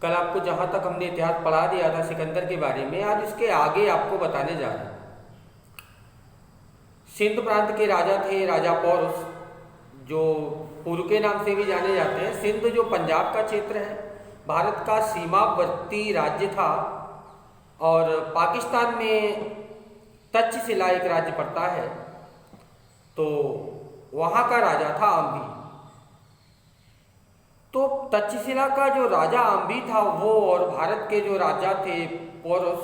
कल आपको जहाँ तक हमने इतिहास पढ़ा दिया था सिकंदर के बारे में, आज इसके आगे आपको बताने जा रहे हैं। सिंध प्रांत के राजा थे राजा पौरुष, जो पुरु के नाम से भी जाने जाते हैं। सिंध जो पंजाब का क्षेत्र है, भारत का सीमावर्ती राज्य था, और पाकिस्तान में तक्षशिला एक राज्य पड़ता है, तो वहाँ का राजा था आम्भी। तो तक्षशिला का जो राजा आम्भी था वो और भारत के जो राजा थे पौरुष,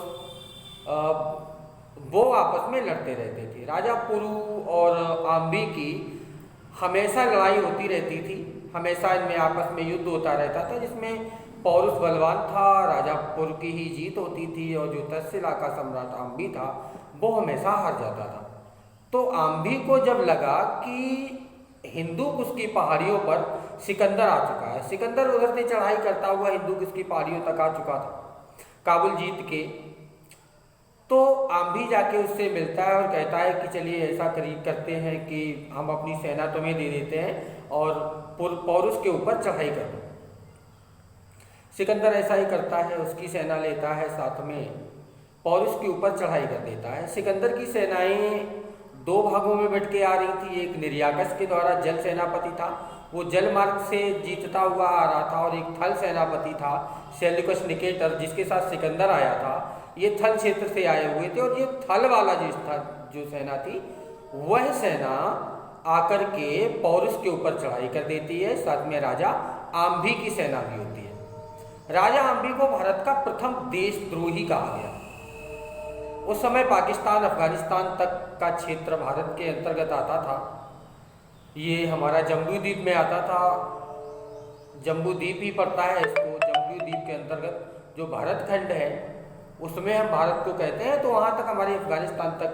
वो आपस में लड़ते रहते थे। राजा पुरु और आम्भी की हमेशा लड़ाई होती रहती थी, हमेशा इनमें आपस में युद्ध होता रहता था, जिसमें पौरुष बलवान था, राजा पुरु की ही जीत होती थी, और जो तक्षशिला का सम्राट आम्भी था वो हमेशा हार जाता था। तो आम्भी को जब लगा कि हिंदू कुश की पहाड़ियों पर सिकंदर आ चुका है, सिकंदर उधर से चढ़ाई करता हुआ हिंदू कुश की पहाड़ियों तक आ चुका था काबुल जीत के, तो आम्भी जाके उससे मिलता है और कहता है कि चलिए ऐसा करते हैं कि हम अपनी सेना तुम्हें दे देते हैं और पौरुष के ऊपर चढ़ाई कर दो। सिकंदर ऐसा ही करता है, उसकी सेना लेता है, साथ में पौरुष के ऊपर चढ़ाई कर देता है। सिकंदर की सेनाएं दो भागों में बट के आ रही थी। एक निर्याकस के द्वारा जल सेनापति था, वो जल मार्ग से जीतता हुआ आ रहा था, और एक थल सेनापति था सेल्यूकस निकेटर, जिसके साथ सिकंदर आया था। ये थल क्षेत्र से आए हुए थे, और ये थल वाला जो सेना थी, वह सेना आकर के पौरुष के ऊपर चढ़ाई कर देती है। साथ में राजा आम्भी की सेना भी होती है। राजा आम्भी को भारत का प्रथम देशद्रोही कहा गया। उस समय पाकिस्तान अफगानिस्तान तक का क्षेत्र भारत के अंतर्गत आता था। ये हमारा जम्बू द्वीप में आता था, जम्बू द्वीप ही पड़ता है इसको, जम्बू द्वीप के अंतर्गत जो भारत खंड है उसमें हम भारत को कहते हैं। तो वहाँ तक हमारे अफगानिस्तान तक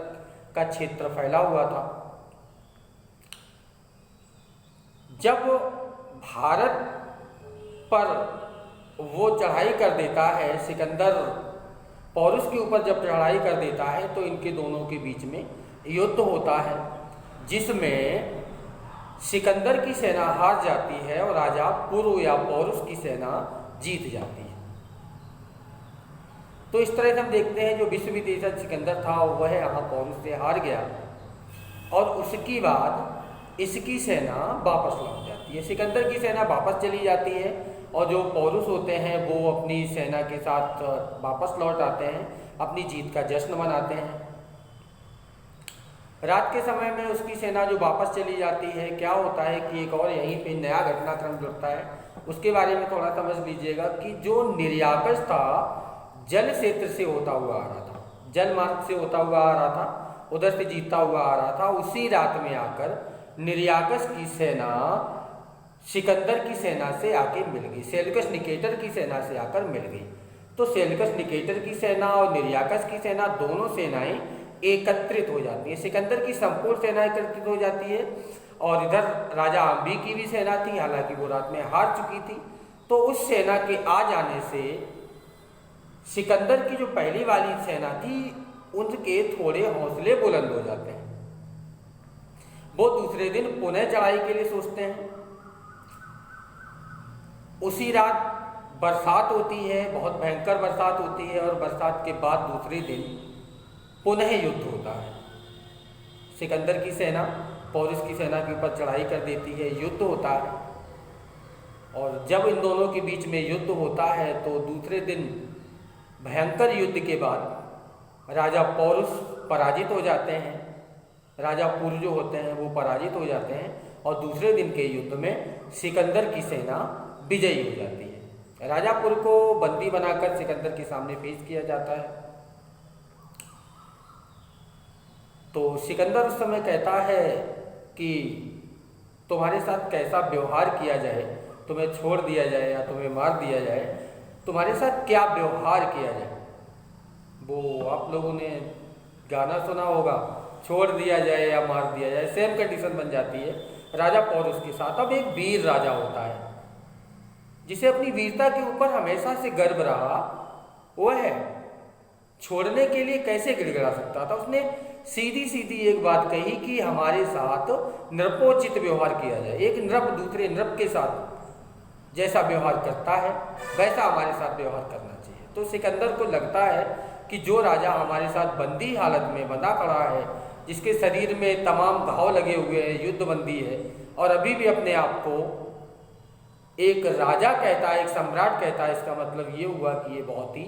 का क्षेत्र फैला हुआ था। जब भारत पर वो चढ़ाई कर देता है, सिकंदर पौरुष के ऊपर जब चढ़ाई कर देता है, तो इनके दोनों के बीच में युद्ध होता है, जिसमें सिकंदर की सेना हार जाती है और राजा पुरु या पौरुष की सेना जीत जाती है। तो इस तरह से हम देखते हैं जो विश्व विजेता सिकंदर था वह यहाँ पौरुष से हार गया, और उसके बाद इसकी सेना वापस लौट जाती है। सिकंदर की सेना वापस चली जाती है, और जो पौरुष होते हैं वो अपनी सेना के साथ वापस लौट आते हैं, अपनी जीत का जश्न मनाते हैं। रात के समय में उसकी सेना जो वापस चली जाती है, क्या होता है कि एक और यहीं पे नया घटनाक्रम जुड़ता है, उसके बारे में थोड़ा समझ लीजिएगा। कि जो निर्याकस था जल क्षेत्र से होता हुआ आ रहा था, जल मार्ग से होता हुआ आ रहा था, उधर से जीतता हुआ आ रहा था। उसी रात में आकर निर्याकस की सेना सिकंदर की सेना से आके मिल गई, सेल्यूकस निकेटर की सेना से आकर मिल गई। तो सेल्यूकस निकेटर की सेना और निर्याकस की सेना, दोनों सेनाएं एकत्रित हो जाती है। सिकंदर की संपूर्ण सेना एकत्रित हो जाती है, और इधर राजा आम्भी की भी सेना थी, हालांकि वो रात में हार चुकी थी। तो उस सेना के आ जाने से सिकंदर की जो पहली वाली सेना थी उनके थोड़े हौसले बुलंद हो जाते हैं। वो दूसरे दिन पुनः चढ़ाई के लिए सोचते हैं। उसी रात बरसात होती है, बहुत भयंकर बरसात होती है, और बरसात के बाद दूसरे दिन पुनः युद्ध होता है। सिकंदर की सेना पौरुष की सेना के ऊपर चढ़ाई कर देती है, युद्ध होता है। और जब इन दोनों के बीच में युद्ध होता है तो दूसरे दिन भयंकर युद्ध के बाद राजा पौरुष पराजित हो जाते हैं, राजा पुरु जो होते हैं वो पराजित हो जाते हैं, और दूसरे दिन के युद्ध में सिकंदर की सेना विजयी हो जाती है। राजा पुरु को बंदी बनाकर सिकंदर के सामने पेश किया जाता है। तो सिकंदर उस समय कहता है कि तुम्हारे साथ कैसा व्यवहार किया जाए, तुम्हें छोड़ दिया जाए या तुम्हें मार दिया जाए, तुम्हारे साथ क्या व्यवहार किया जाए। वो आप लोगों ने गाना सुना होगा, छोड़ दिया जाए या मार दिया जाए, सेम कंडीशन बन जाती है राजा पौरुष के साथ। अब एक वीर राजा होता है जिसे अपनी वीरता के ऊपर हमेशा से गर्व रहा, वह है छोड़ने के लिए कैसे गिड़गिड़ा सकता था। उसने सीधी सीधी एक बात कही कि हमारे साथ नृपोचित व्यवहार किया जाए। एक नृप दूसरे नृप के साथ जैसा व्यवहार करता है वैसा हमारे साथ व्यवहार करना चाहिए। तो सिकंदर को लगता है कि जो राजा हमारे साथ बंदी हालत में बंधा खड़ा है, जिसके शरीर में तमाम घाव लगे हुए हैं, युद्धबंदी है, और अभी भी अपने आप को एक राजा कहता है, एक सम्राट कहता है, इसका मतलब ये हुआ कि ये बहुत ही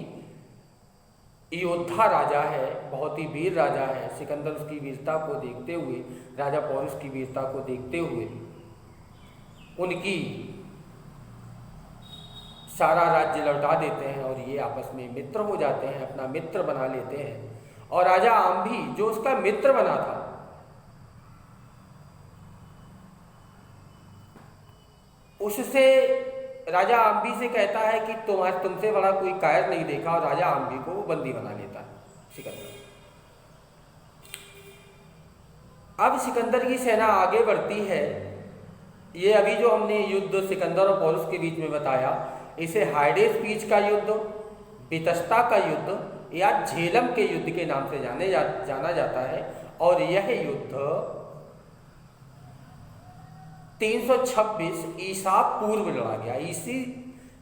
योद्धा राजा है, बहुत ही वीर राजा है। सिकंदर उसकी वीरता को देखते हुए, राजा पौरुष की वीरता को देखते हुए उनकी सारा राज्य लौटा देते हैं और ये आपस में मित्र हो जाते हैं, अपना मित्र बना लेते हैं। और राजा आम्भी जो उसका मित्र बना था, उससे राजा आम्भी से कहता है कि तुमसे बड़ा कोई कायर नहीं देखा, और राजा आम्भी को बंदी बना लेता है सिकंदर। अब सिकंदर की सेना आगे बढ़ती है। ये अभी जो हमने युद्ध सिकंदर और पौरुष के बीच में बताया, इसे हाइडेस पीच का युद्ध, बितस्ता का युद्ध या झेलम के युद्ध के नाम से जाना जाता है। और यह युद्ध 326 ईसा पूर्व लड़ा गया।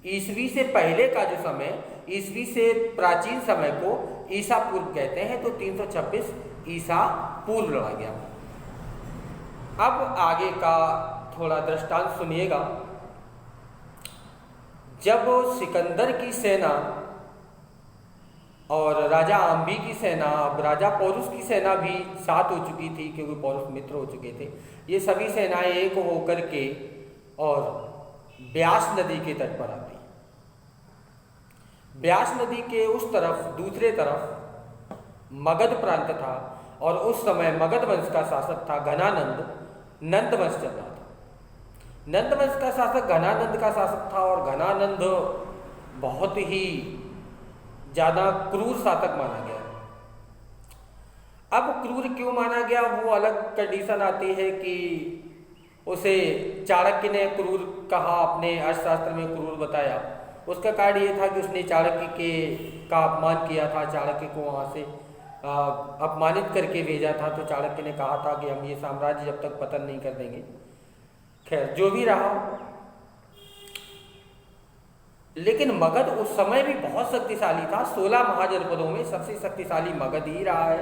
ईसवी से पहले का जो समय, ईसवी से प्राचीन समय को ईसा पूर्व कहते हैं, तो 326 ईसा पूर्व लड़ा गया। अब आगे का थोड़ा दृष्टांत सुनिएगा। जब सिकंदर की सेना और राजा आम्भी की सेना, अब राजा पौरुष की सेना भी साथ हो चुकी थी क्योंकि पौरुष मित्र हो चुके थे, ये सभी सेनाएं एक होकर के और ब्यास नदी के तट पर आती। ब्यास नदी के उस तरफ, दूसरे तरफ मगध प्रांत था, और उस समय मगध वंश का शासक था घनानंद। नंद वंश चल रहा था। नंद वंश का शासक घनानंद का शासक था, और घनानंद बहुत ही ज़्यादा क्रूर शासक माना गया। अब क्रूर क्यों माना गया, वो अलग कंडीशन आती है कि उसे चाणक्य ने क्रूर कहा, अपने अर्थशास्त्र में क्रूर बताया। उसका कारण ये था कि उसने चाणक्य का अपमान किया था, चाणक्य को वहाँ से अपमानित करके भेजा था। तो चाणक्य ने कहा था कि हम ये साम्राज्य जब तक पतन नहीं कर देंगे। खैर, जो भी रहा, लेकिन मगध उस समय भी बहुत शक्तिशाली था। 16 महाजनपदों में सबसे शक्तिशाली मगध ही रहा है।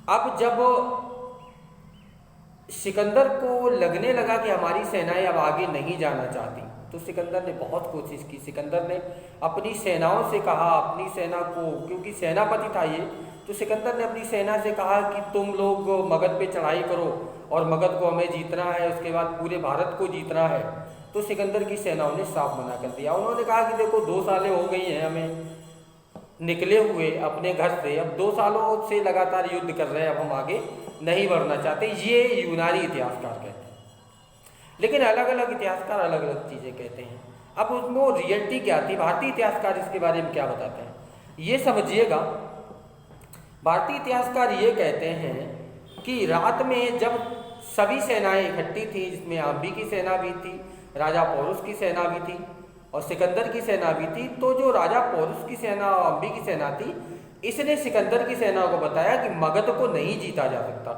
अब जब सिकंदर को लगने लगा कि हमारी सेनाएं अब आगे नहीं जाना चाहती, तो सिकंदर ने बहुत कोशिश की। सिकंदर ने अपनी सेनाओं से कहा, अपनी सेना को, क्योंकि सेनापति था ये, तो सिकंदर ने अपनी सेना से कहा कि तुम लोग मगध पे चढ़ाई करो और मगध को हमें जीतना है, उसके बाद पूरे भारत को जीतना है। तो सिकंदर की सेनाओं ने साफ मना कर दिया। उन्होंने कहा कि देखो 2 सालें हो गई हैं हमें निकले हुए अपने घर से, अब 2 सालों से लगातार युद्ध कर रहे हैं, अब हम आगे नहीं बढ़ना चाहते। ये यूनानी इतिहासकार कहते हैं, लेकिन अलग अलग इतिहासकार अलग अलग चीज़ें कहते हैं। अब उसमें वो रियलिटी क्या थी, भारतीय इतिहासकार इसके बारे में क्या बताते हैं, ये समझिएगा। भारतीय इतिहासकार ये कहते हैं कि रात में जब सभी सेनाएं इकट्ठी थी, जिसमें आम्भी की सेना भी थी, राजा पौरुष की सेना भी थी और सिकंदर की सेना भी थी, तो जो राजा पौरुष की सेना और आम्भी की सेना थी, इसने सिकंदर की सेना को बताया कि मगध को नहीं जीता जा सकता।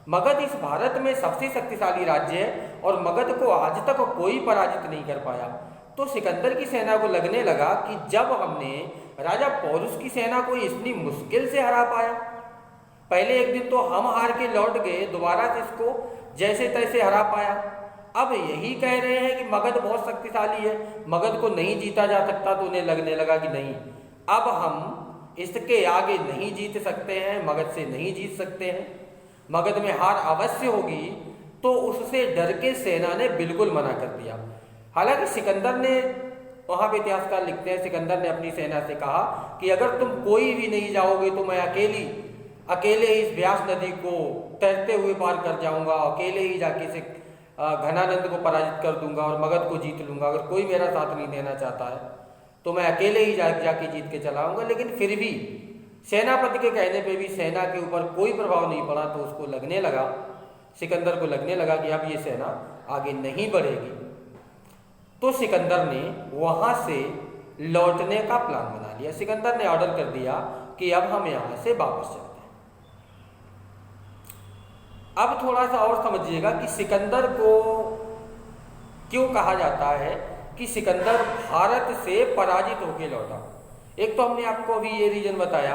मगध इस भारत में सबसे शक्तिशाली राज्य है और मगध को आज तक कोई पराजित नहीं कर पाया। तो सिकंदर की सेना को लगने लगा कि जब हमने राजा पौरुष की सेना को इतनी मुश्किल से हरा पाया, पहले एक दिन तो हम हार के लौट गए, दोबारा से इसको जैसे तैसे हरा पाया, अब यही कह रहे हैं कि मगध बहुत शक्तिशाली है, मगध को नहीं जीता जा सकता। तो उन्हें लगने लगा कि नहीं, अब हम इसके आगे नहीं जीत सकते हैं, मगध से नहीं जीत सकते हैं, मगध में हार अवश्य होगी। तो उससे डर के सेना ने बिल्कुल मना कर दिया। हालांकि सिकंदर ने, वहाँ पे इतिहासकार लिखते हैं, सिकंदर ने अपनी सेना से कहा कि अगर तुम कोई भी नहीं जाओगे तो मैं अकेले इस ब्यास नदी को तैरते हुए पार कर जाऊंगा, अकेले ही जाके से घनानंद को पराजित कर दूंगा और मगध को जीत लूंगा। अगर कोई मेरा साथ नहीं देना चाहता है तो मैं अकेले ही जाके जीत के चला आऊंगा। लेकिन फिर भी सेनापति के कहने पे भी सेना के ऊपर कोई प्रभाव नहीं पड़ा। तो उसको लगने लगा, सिकंदर को लगने लगा कि अब ये सेना आगे नहीं बढ़ेगी। तो सिकंदर ने वहाँ से लौटने का प्लान बना लिया। सिकंदर ने ऑर्डर कर दिया कि अब हम यहाँ से वापस चलते हैं। अब थोड़ा सा और समझिएगा कि सिकंदर को क्यों कहा जाता है कि सिकंदर भारत से पराजित होकर लौटा? एक तो हमने आपको अभी ये रीजन बताया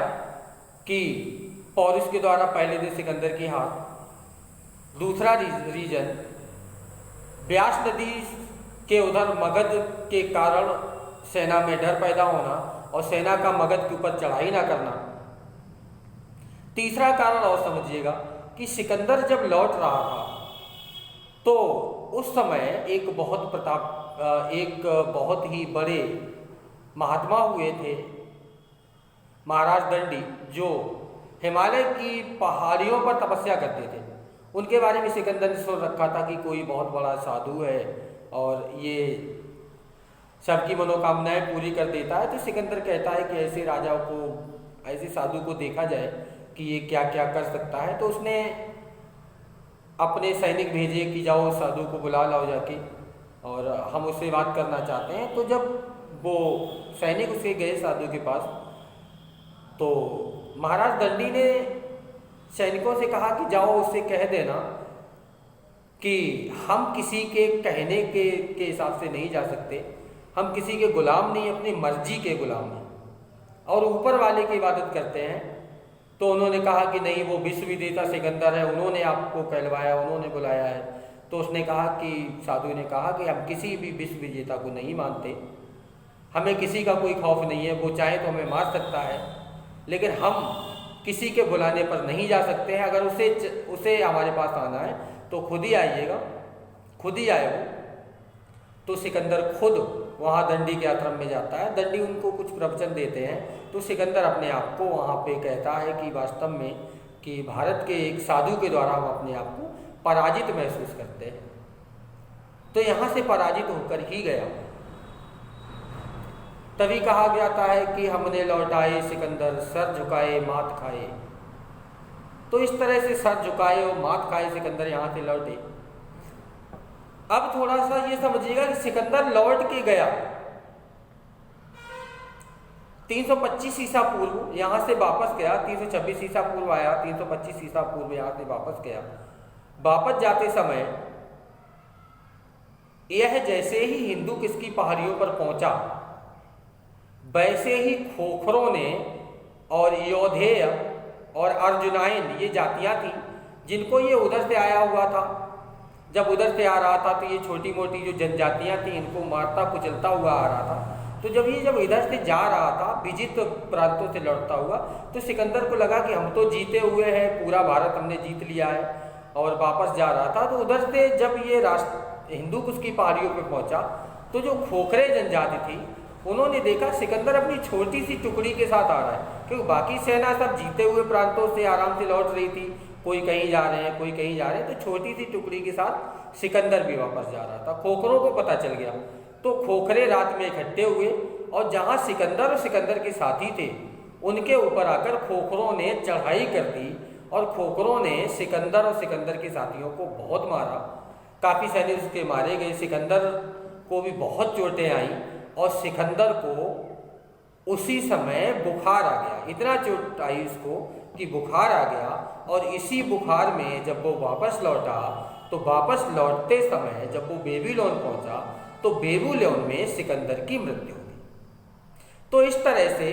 कि पौरुष के द्वारा पहले दिन सिकंदर की हार। दूसरा रीजन ब्यास नदी के उधर मगध के कारण सेना में डर पैदा होना और सेना का मगध के ऊपर चढ़ाई ना करना। तीसरा कारण और समझिएगा कि सिकंदर जब लौट रहा था तो उस समय एक बहुत ही बड़े महात्मा हुए थे, महाराज दंडी, जो हिमालय की पहाड़ियों पर तपस्या करते थे। उनके बारे में सिकंदर ने सुन रखा था कि कोई बहुत बड़ा साधु है और ये सबकी मनोकामनाएं पूरी कर देता है। तो सिकंदर कहता है कि ऐसे राजा को, ऐसे साधु को देखा जाए कि ये क्या क्या कर सकता है। तो उसने अपने सैनिक भेजे कि जाओ साधु को बुला लाओ जाके और हम उससे बात करना चाहते हैं। तो जब वो सैनिक उसके गए साधु के पास, तो महाराज दंडी ने सैनिकों से कहा कि जाओ उससे कह देना कि हम किसी के कहने के हिसाब से नहीं जा सकते, हम किसी के गुलाम नहीं, अपनी मर्जी के गुलाम हैं और ऊपर वाले की इबादत करते हैं। तो उन्होंने कहा कि नहीं, वो विश्व विजेता सिकंदर है, उन्होंने आपको कहलवाया, उन्होंने बुलाया है। तो उसने कहा कि, साधु ने कहा कि हम किसी भी विश्व विजेता को नहीं मानते, हमें किसी का कोई खौफ नहीं है, वो चाहे तो हमें मार सकता है, लेकिन हम किसी के बुलाने पर नहीं जा सकते हैं। अगर उसे हमारे पास आना है तो खुद ही आइएगा, खुद ही आए वो। तो सिकंदर खुद वहाँ दंडी के आश्रम में जाता है। दंडी उनको कुछ प्रवचन देते हैं। तो सिकंदर अपने आप को वहाँ पे कहता है कि वास्तव में कि भारत के एक साधु के द्वारा हम अपने आप को पराजित महसूस करते हैं। तो यहाँ से पराजित होकर ही गया। तभी कहा जाता है कि हमने लौटाए सिकंदर, सर झुकाए मात खाए। तो इस तरह से सर झुकाए और मात खाए सिकंदर यहाँ से लौटे। अब थोड़ा सा ये समझिएगा कि सिकंदर लौट के गया 325 ईसा पूर्व, यहाँ से वापस गया 326 ईसा पूर्व आया, 325 ईसा पूर्व यहाँ से वापस गया। वापस जाते समय यह जैसे ही हिंदू किसकी पहाड़ियों पर पहुंचा, वैसे ही खोखरों ने और योधेय और अर्जुनाइन, ये जातियां थी जिनको ये उधर से आया हुआ था। जब उधर से आ रहा था तो ये छोटी मोटी जो जनजातियां थी, इनको मारता कुचलता हुआ आ रहा था। तो जब इधर से जा रहा था विजित प्रांतों से लौटता हुआ, तो सिकंदर को लगा कि हम तो जीते हुए हैं, पूरा भारत हमने जीत लिया है, और वापस जा रहा था। तो उधर से जब ये हिंदू कुश की पहाड़ियों पर पहुंचा तो जो खोखरे जनजाति थी उन्होंने देखा सिकंदर अपनी छोटी सी टुकड़ी के साथ आ रहा है, क्योंकि बाकी सेना सब जीते हुए प्रांतों से आराम से लौट रही थी, कोई कहीं जा रहे हैं, कोई कहीं जा रहे हैं। तो छोटी सी टुकड़ी के साथ सिकंदर भी वापस जा रहा था। खोखरों को पता चल गया, तो खोखरे रात में इकट्ठे हुए और जहां सिकंदर और सिकंदर के साथी थे उनके ऊपर आकर खोखरों ने चढ़ाई कर दी और खोखरों ने सिकंदर और सिकंदर के साथियों को बहुत मारा। काफ़ी सैनिक उसके मारे गए, सिकंदर को भी बहुत चोटें आई और सिकंदर को उसी समय बुखार आ गया। इतना चोट आई उसको कि बुखार आ गया, और इसी बुखार में जब वो वापस लौटा तो वापस लौटते समय जब वो बेबीलोन पहुंचा तो बेबीलोन में सिकंदर की मृत्यु हुई। तो इस तरह से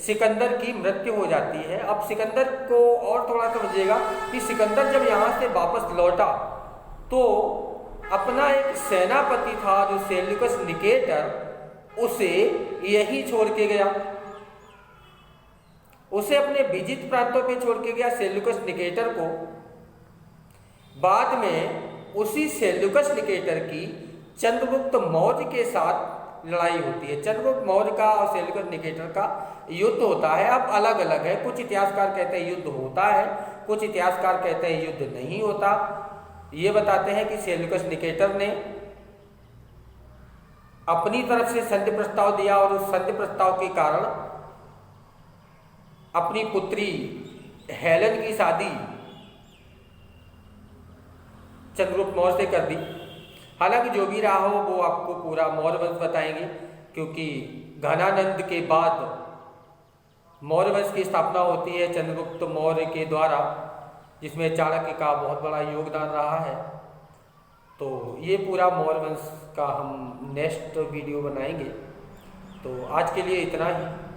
सिकंदर की मृत्यु हो जाती है। अब सिकंदर को और थोड़ा समझिएगा कि सिकंदर जब यहाँ से वापस लौटा तो अपना एक सेनापति था जो सेल्यूकस निकेटर, उसे यही छोड़ के गया, उसे अपने विजित प्रांतों पे छोड़ के गया सेल्यूकस निकेटर को। बाद में उसी सेल्यूकस निकेटर की चंद्रगुप्त मौर्य के साथ लड़ाई होती है। चंद्रगुप्त मौर्य का और सेल्यूकस निकेटर का युद्ध होता है। अब अलग अलग है, कुछ इतिहासकार कहते हैं युद्ध होता है, कुछ इतिहासकार कहते हैं युद्ध नहीं होता। ये बताते हैं कि सेल्यूकस निकेटर ने अपनी तरफ से संधि प्रस्ताव दिया और उस संधि प्रस्ताव के कारण अपनी पुत्री हेलेन की शादी चंद्रगुप्त मौर्य से कर दी। हालांकि जो भी रहा हो वो आपको पूरा मौर्य वंश बताएंगे, क्योंकि घनानंद के बाद मौर्य वंश की स्थापना होती है चंद्रगुप्त मौर्य के द्वारा, जिसमें चाणक्य का बहुत बड़ा योगदान रहा है। तो ये पूरा मौर्य वंश का हम नेक्स्ट वीडियो बनाएंगे। तो आज के लिए इतना ही।